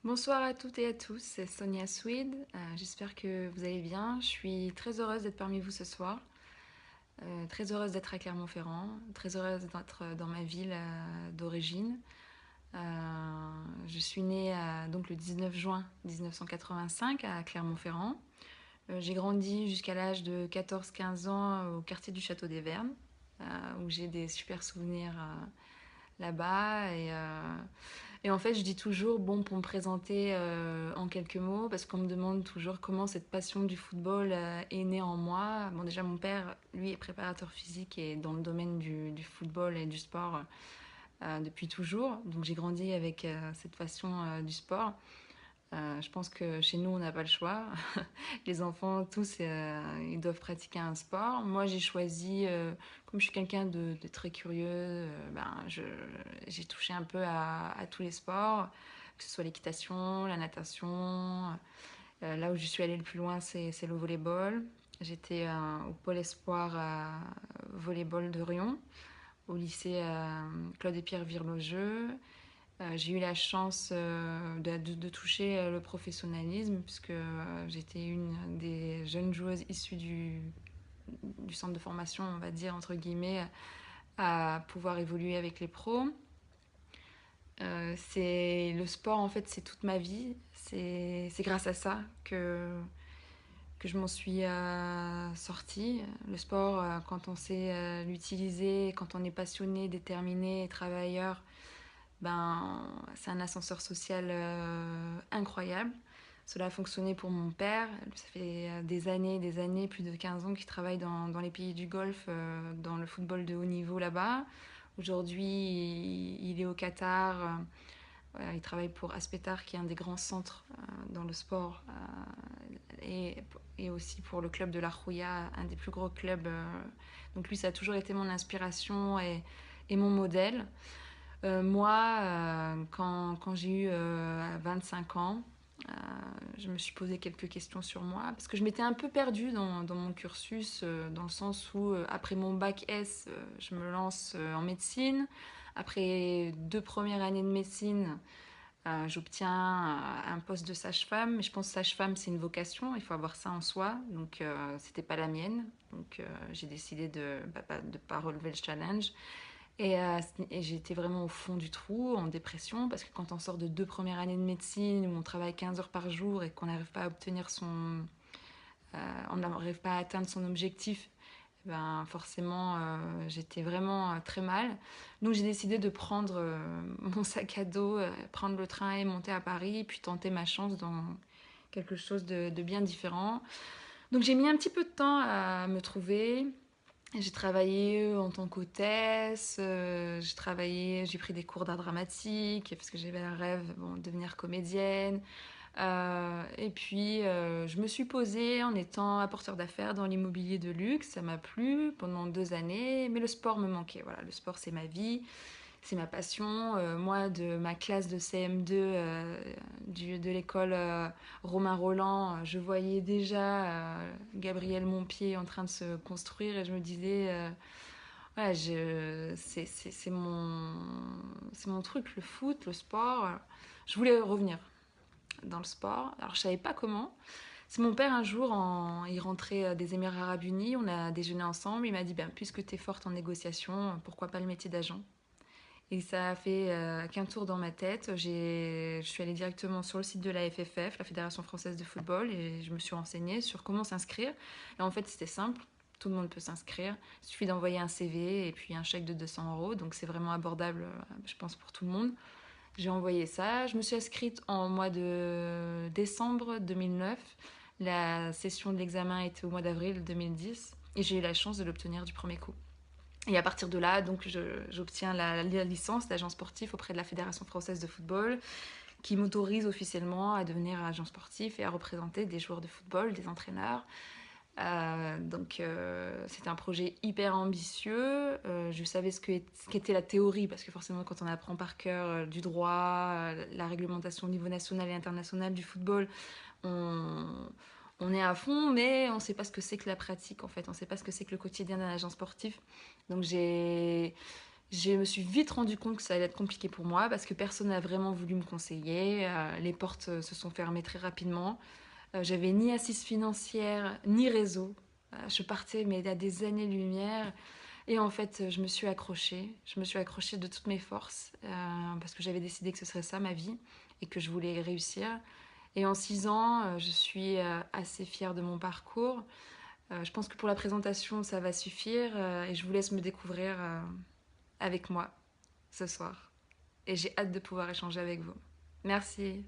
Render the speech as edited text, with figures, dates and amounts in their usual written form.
Bonsoir à toutes et à tous, c'est Sonia Swede. J'espère que vous allez bien. Je suis très heureuse d'être parmi vous ce soir. Très heureuse d'être à Clermont-Ferrand. Très heureuse d'être dans ma ville d'origine. Je suis née donc le 19 juin 1985 à Clermont-Ferrand. J'ai grandi jusqu'à l'âge de 14-15 ans au quartier du Château des Vernes, où j'ai des super souvenirs là-bas. Et en fait, je dis toujours, bon, pour me présenter en quelques mots, parce qu'on me demande toujours comment cette passion du football est née en moi. Bon, déjà, mon père, lui, est préparateur physique et dans le domaine du football et du sport depuis toujours. Donc, j'ai grandi avec cette passion du sport. Je pense que chez nous, on n'a pas le choix. Les enfants, tous, ils doivent pratiquer un sport. Moi, j'ai choisi, comme je suis quelqu'un de très curieux, j'ai touché un peu à tous les sports, que ce soit l'équitation, la natation. Là où je suis allée le plus loin, c'est le volleyball. J'étais au pôle espoir volleyball de Rion, au lycée Claude et Pierre Virlogeux. J'ai eu la chance de toucher le professionnalisme puisque j'étais une des jeunes joueuses issues du centre de formation, on va dire, entre guillemets, à pouvoir évoluer avec les pros. C'est le sport, en fait, c'est toute ma vie. C'est grâce à ça que je m'en suis sortie. Le sport, quand on sait l'utiliser, quand on est passionné, déterminé et travailleur, ben, c'est un ascenseur social incroyable. Cela a fonctionné pour mon père. Ça fait des années, plus de 15 ans qu'il travaille dans les pays du Golfe, dans le football de haut niveau là-bas. Aujourd'hui, il est au Qatar. Voilà, il travaille pour Aspetar, qui est un des grands centres dans le sport, et aussi pour le club de la Rouya, un des plus gros clubs. Donc lui, ça a toujours été mon inspiration et mon modèle. Moi, quand j'ai eu 25 ans, euh, je me suis posé quelques questions sur moi, parce que je m'étais un peu perdue dans mon cursus, dans le sens où, après mon bac S, je me lance en médecine. Après 2 premières années de médecine, j'obtiens un poste de sage-femme. Mais je pense que sage-femme, c'est une vocation, il faut avoir ça en soi. Donc, c'était pas la mienne. Donc, j'ai décidé de ne pas relever le challenge. Et j'étais vraiment au fond du trou, en dépression, parce que quand on sort de 2 premières années de médecine, où on travaille 15 heures par jour et qu'on n'arrive pas à obtenir on n'arrive pas à atteindre son objectif, ben forcément, j'étais vraiment très mal. Donc j'ai décidé de prendre mon sac à dos, prendre le train et monter à Paris, puis tenter ma chance dans quelque chose de bien différent. Donc j'ai mis un petit peu de temps à me trouver. J'ai travaillé en tant qu'hôtesse, j'ai pris des cours d'art dramatique parce que j'avais un rêve, bon, de devenir comédienne. Et puis je me suis posée en étant apporteur d'affaires dans l'immobilier de luxe. Ça m'a plu pendant 2 années, mais le sport me manquait. Voilà, le sport c'est ma vie, c'est ma passion. Moi, de ma classe de CM2 de l'école Romain Roland, je voyais déjà Gabriel Montpied en train de se construire et je me disais, voilà, c'est mon truc, le foot, le sport. Je voulais revenir dans le sport. Alors, je savais pas comment. C'est mon père un jour, il rentrait des Émirats Arabes Unis, on a déjeuné ensemble, il m'a dit, ben, puisque tu es forte en négociation, pourquoi pas le métier d'agent. Et ça a fait qu'un tour dans ma tête. Je suis allée directement sur le site de la FFF, la Fédération Française de Football, et je me suis renseignée sur comment s'inscrire. Et en fait, c'était simple. Tout le monde peut s'inscrire. Il suffit d'envoyer un CV et puis un chèque de 200 €. Donc c'est vraiment abordable, je pense, pour tout le monde. J'ai envoyé ça. Je me suis inscrite en mois de décembre 2009. La session de l'examen était au mois d'avril 2010. Et j'ai eu la chance de l'obtenir du premier coup. Et à partir de là, donc, j'obtiens la licence d'agent sportif auprès de la Fédération française de football, qui m'autorise officiellement à devenir agent sportif et à représenter des joueurs de football, des entraîneurs. C'était un projet hyper ambitieux. Je savais ce qu'était la théorie, parce que forcément quand on apprend par cœur du droit, la réglementation au niveau national et international du football, on, on est à fond, mais on ne sait pas ce que c'est que la pratique en fait. On ne sait pas ce que c'est que le quotidien d'un agent sportif. Donc Je me suis vite rendu compte que ça allait être compliqué pour moi parce que personne n'a vraiment voulu me conseiller. Les portes se sont fermées très rapidement. J'avais ni assise financière, ni réseau. Je partais, mais à des années-lumière. Et en fait, je me suis accrochée. Je me suis accrochée de toutes mes forces parce que j'avais décidé que ce serait ça ma vie et que je voulais réussir. Et en 6 ans, je suis assez fière de mon parcours. Je pense que pour la présentation, ça va suffire et je vous laisse me découvrir avec moi ce soir. Et j'ai hâte de pouvoir échanger avec vous. Merci.